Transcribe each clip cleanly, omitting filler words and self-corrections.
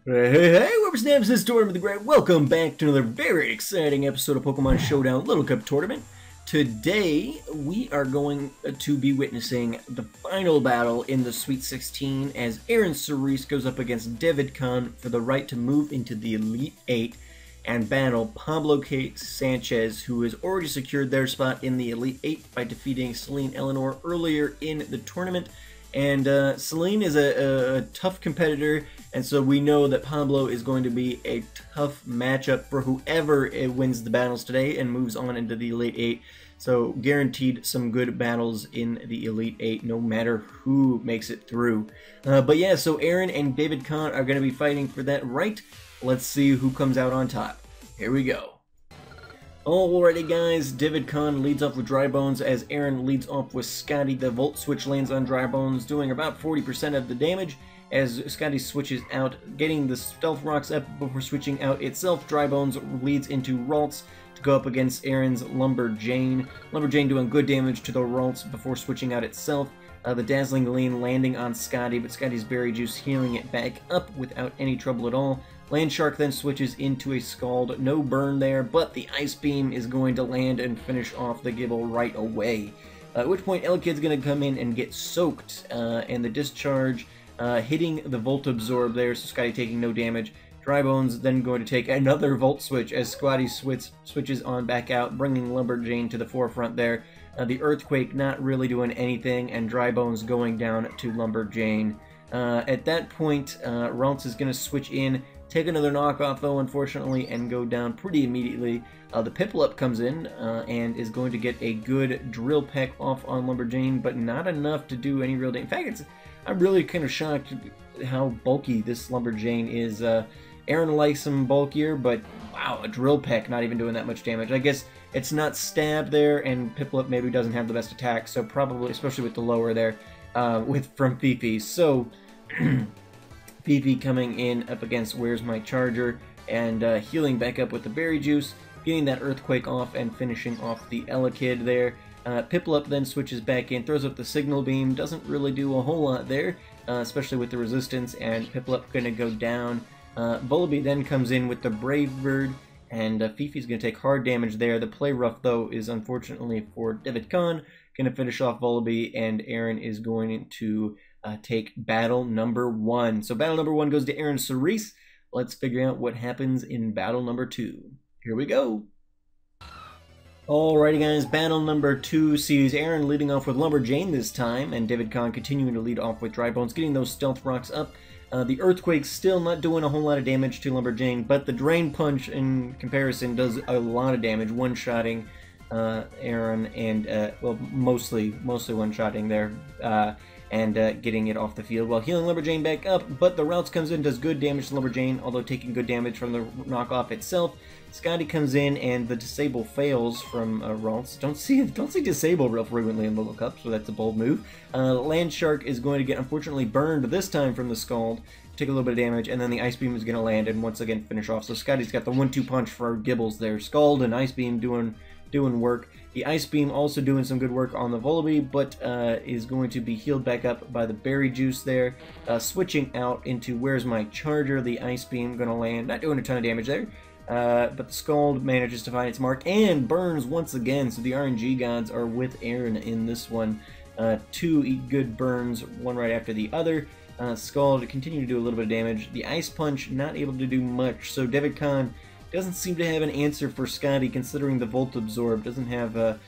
Hey, whoever snaps this Tortimer the Great, welcome back to another very exciting episode of Pokemon Showdown Little Cup Tortiment. Today, we are going to be witnessing the final battle in the Sweet 16 as ErynCerise goes up against DevidKhan for the right to move into the Elite 8 and battle Pablo K. Sanchez, who has already secured their spot in the Elite 8 by defeating Celine Eleanor earlier in the tournament. And Celine is a tough competitor, and so we know that Pablo is going to be a tough matchup for whoever wins the battles today and moves on into the Elite 8. So guaranteed some good battles in the Elite 8, no matter who makes it through. But yeah, so Eryn and DevidKhan are going to be fighting for that right. Let's see who comes out on top. Here we go. Alrighty guys, DevidKhan leads off with Dry Bones as Eryn leads off with Scotty. The Volt Switch lands on Dry Bones, doing about 40% of the damage as Scotty switches out, getting the Stealth Rocks up before switching out itself. Dry Bones leads into Ralts to go up against Eryn's Lumberjane. Lumberjane doing good damage to the Ralts before switching out itself. The Dazzling Gleam landing on Scotty, but Scotty's Berry Juice healing it back up without any trouble at all. Landshark then switches into a Scald. No burn there, but the Ice Beam is going to land and finish off the Gibble right away. At which point Elekid's going to come in and get soaked, and the Discharge hitting the Volt Absorb there, so Scotty taking no damage. Dry Bones then going to take another Volt Switch as Scotty switches on back out, bringing Lumberjane to the forefront there. The Earthquake not really doing anything, and Dry Bones going down to Lumberjane. At that point, Ralts is going to switch in, take another knockoff though, unfortunately, and go down pretty immediately. The Piplup comes in and is going to get a good Drill Peck off on Lumberjane, but not enough to do any real damage. In fact, I'm really kind of shocked how bulky this Lumberjane is. Eryn likes some bulkier, but wow, a Drill Peck not even doing that much damage. I guess it's not Stab there, and Piplup maybe doesn't have the best attack, so probably, especially with the lower there, from Fifi. So, Fifi coming in up against Where's My Charger, and healing back up with the Berry Juice, getting that Earthquake off and finishing off the Elekid there. Piplup then switches back in, throws up the Signal Beam, doesn't really do a whole lot there, especially with the resistance, and Piplup gonna go down. Volibee then comes in with the Brave Bird, and Fifi's going to take hard damage there. The Play Rough, though, is unfortunately for DevidKhan. Going to finish off Volibee, and Eryn is going to take battle number 1. So battle number 1 goes to ErynCerise. Let's figure out what happens in battle number 2. Here we go. Alrighty guys, battle number 2 sees Eryn leading off with Lumberjane this time, and DevidKhan continuing to lead off with Dry Bones, getting those Stealth Rocks up. The Earthquake still not doing a whole lot of damage to Lumberjane, but the Drain Punch in comparison does a lot of damage, one-shotting Eryn, and, well, mostly one-shotting there, and getting it off the field while healing Lumberjane back up. But the Ralts comes in, does good damage to Lumberjane, although taking good damage from the knockoff itself. Scotty comes in, and the Disable fails from Ralts. Don't see Disable real frequently in Little Cup, so that's a bold move. Landshark is going to get, unfortunately, burned this time from the Scald, take a little bit of damage, and then the Ice Beam is going to land and once again finish off. So Scotty's got the 1-2 punch for Gibbles there. Scald and Ice Beam doing work. The Ice Beam also doing some good work on the Volibee, but is going to be healed back up by the Berry Juice there. Switching out into Where's My Charger, the Ice Beam going to land, not doing a ton of damage there. But the Scald manages to find its mark and burns once again, so the RNG gods are with Eryn in this one. 2 good burns, one right after the other. Scald continue to do a little bit of damage. The Ice Punch not able to do much, so DevidKhan doesn't seem to have an answer for Scotty, considering the Volt Absorb doesn't have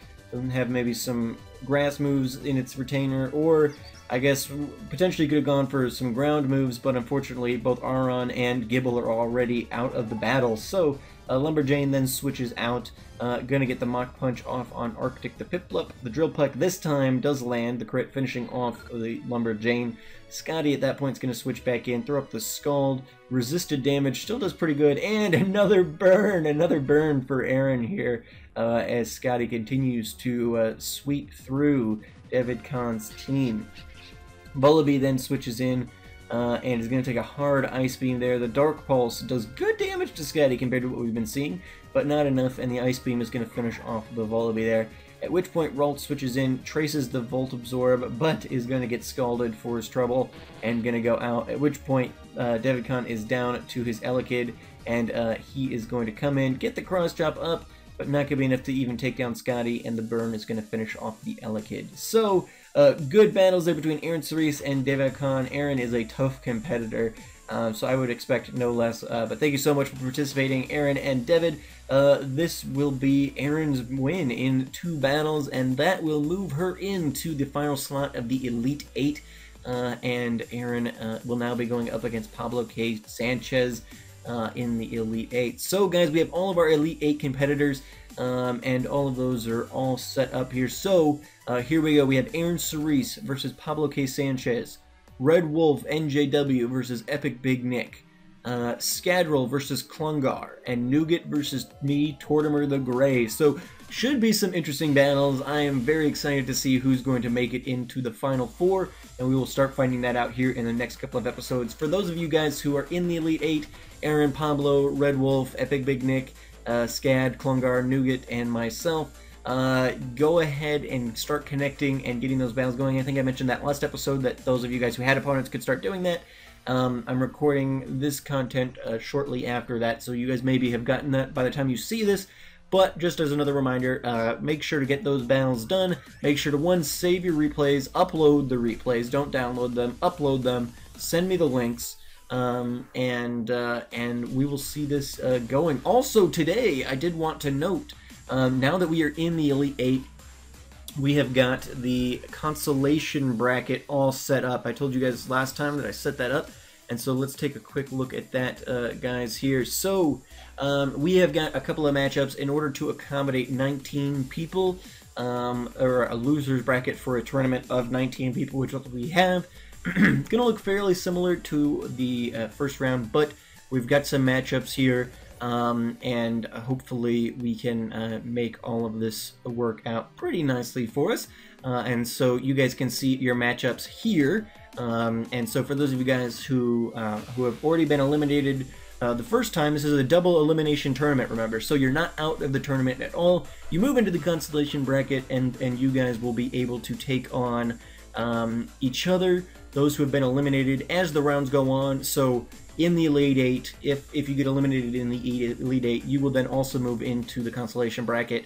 maybe some grass moves in its retainer, or I guess potentially could have gone for some ground moves, but unfortunately both Aron and Gibble are already out of the battle. So Lumberjane then switches out, gonna get the Mach Punch off on Arctic the Piplup. The Drill Peck this time does land, the crit finishing off the Lumberjane. Scotty at that point is going to switch back in, throw up the Scald, resisted damage, still does pretty good, and another burn for Eryn here as Scotty continues to sweep through DevidKhan's team. Volibee then switches in and is going to take a hard Ice Beam there. The Dark Pulse does good damage to Scotty compared to what we've been seeing, but not enough, and the Ice Beam is going to finish off the Volibee there. At which point Ralts switches in, traces the Volt Absorb, but is going to get scalded for his trouble and going to go out. At which point DevidKhan is down to his Elekid, and he is going to come in, get the cross chop up, but not going to be enough to even take down Scotty, and the burn is going to finish off the Elekid. So, good battles there between ErynCerise and DevidKhan. Eryn is a tough competitor, so I would expect no less. But thank you so much for participating, Eryn and Devid. This will be Eryn's win in 2 battles, and that will move her into the final slot of the Elite 8. And Eryn will now be going up against Pablo K. Sanchez in the Elite 8. So guys, we have all of our Elite 8 competitors, and all of those are all set up here. So here we go. We have ErynCerise versus Pablo K. Sanchez, Red Wolf NJW versus Epic Big Nick, Skadril versus Klungar, and Nougat versus me, Tortimer the Gray. So should be some interesting battles. I am very excited to see who's going to make it into the Final 4, and we will start finding that out here in the next couple of episodes. For those of you guys who are in the Elite 8, Eryn, Pablo, Red Wolf, Epic Big Nick, Scad, Klungar, Nougat, and myself, go ahead and start connecting and getting those battles going. I think I mentioned that last episode that those of you guys who had opponents could start doing that. I'm recording this content shortly after that, so you guys maybe have gotten that by the time you see this. But just as another reminder, make sure to get those battles done. Make sure to, 1, save your replays, upload the replays, don't download them, upload them, send me the links, and we will see this going. Also today, I did want to note, now that we are in the Elite 8, we have got the consolation bracket all set up. I told you guys last time that I set that up, and so let's take a quick look at that, guys, here. So, we have got a couple of matchups in order to accommodate 19 people, or a loser's bracket for a tournament of 19 people, which we have. Gonna look fairly similar to the first round, but we've got some matchups here, and hopefully we can make all of this work out pretty nicely for us. And so you guys can see your matchups here. And so for those of you guys who have already been eliminated the first time, this is a double elimination tournament, remember, so you're not out of the tournament at all. You move into the consolation bracket, and you guys will be able to take on each other, those who have been eliminated, as the rounds go on. So in the Elite 8, if you get eliminated in the Elite 8, you will then also move into the consolation bracket.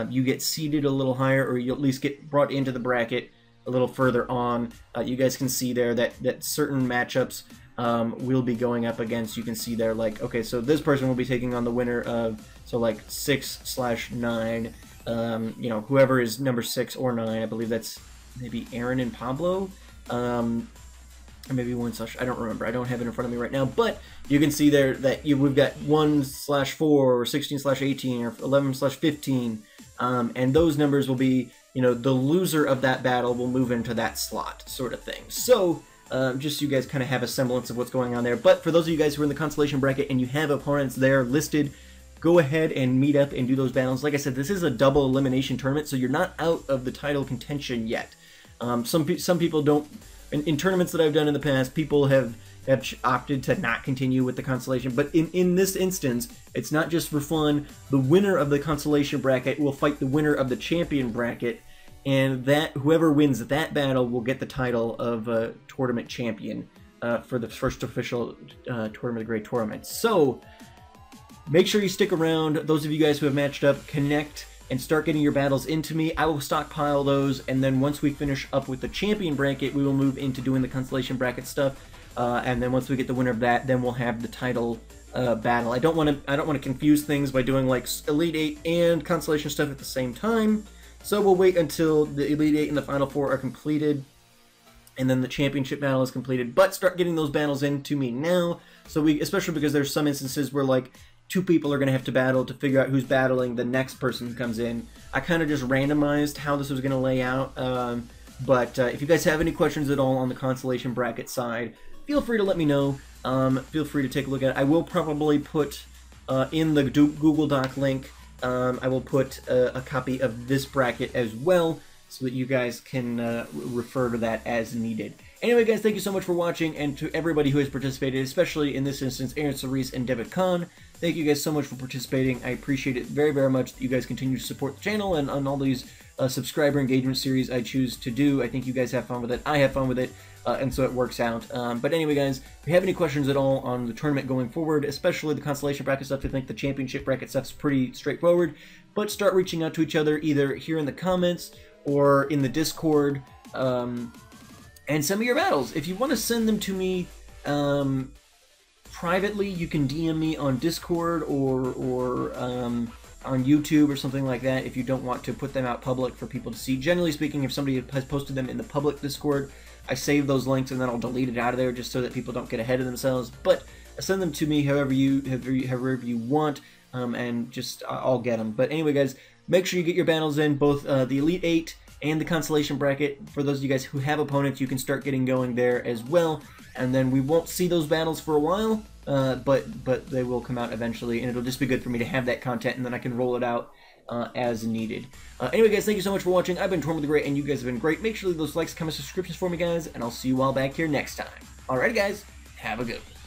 You get seeded a little higher, or you at least get brought into the bracket a little further on. You guys can see there that certain matchups will be going up against. You can see there, like, okay, so this person will be taking on the winner of, so like 6/9, you know, whoever is number 6 or 9. I believe that's maybe Eryn and Pablo, or maybe 1/ I don't remember. I don't have it in front of me right now, but you can see there that we've got 1/4 or 16/18 or 11/15, and those numbers will be, you know, the loser of that battle will move into that slot, sort of thing. So just so you guys kind of have a semblance of what's going on there. But for those of you guys who are in the consolation bracket and you have opponents there listed, go ahead and meet up and do those battles. Like I said, this is a double elimination tournament, so you're not out of the title contention yet. Some people don't. In tournaments that I've done in the past, people have opted to not continue with the consolation. But in this instance, it's not just for fun. The winner of the consolation bracket will fight the winner of the champion bracket, and that whoever wins that battle will get the title of tournament champion for the first official Tortimer the Great tournament. So make sure you stick around. Those of you guys who have matched up, connect and start getting your battles into me. I will stockpile those, and then once we finish up with the champion bracket, we will move into doing the consolation bracket stuff. And then once we get the winner of that, then we'll have the title battle. I don't want to confuse things by doing like Elite 8 and consolation stuff at the same time. So we'll wait until the Elite 8 and the Final 4 are completed, and then the championship battle is completed. But start getting those battles into me now, so especially because there's some instances where like 2 people are going to have to battle to figure out who's battling the next person who comes in. I kind of just randomized how this was going to lay out, but if you guys have any questions at all on the consolation bracket side, feel free to let me know. Feel free to take a look at it. I will probably put in the Google Doc link, I will put a copy of this bracket as well, so that you guys can refer to that as needed. Anyway, guys, thank you so much for watching, and to everybody who has participated, especially in this instance, ErynCerise and DevidKhan, thank you guys so much for participating. I appreciate it very, very much that you guys continue to support the channel and on all these subscriber engagement series I choose to do. I think you guys have fun with it. I have fun with it. And so it works out. But anyway, guys, if you have any questions at all on the tournament going forward, especially the consolation bracket stuff, I think the championship bracket stuff's pretty straightforward. But start reaching out to each other either here in the comments or in the Discord, and send me your battles. If you want to send them to me privately, you can DM me on Discord or on YouTube or something like that if you don't want to put them out public for people to see. Generally speaking, if somebody has posted them in the public Discord, I save those links and then I'll delete it out of there just so that people don't get ahead of themselves. But send them to me however you want, and just I'll get them. But anyway, guys, make sure you get your battles in, both the Elite 8 and the consolation bracket. For those of you guys who have opponents, you can start getting going there as well. And then we won't see those battles for a while, but they will come out eventually, and it'll just be good for me to have that content, and then I can roll it out as needed. Anyway, guys, thank you so much for watching. I've been Tortimer the Great, and you guys have been great. Make sure to leave those likes, comments, subscriptions for me, guys, and I'll see you all back here next time. Alrighty, guys, have a good one.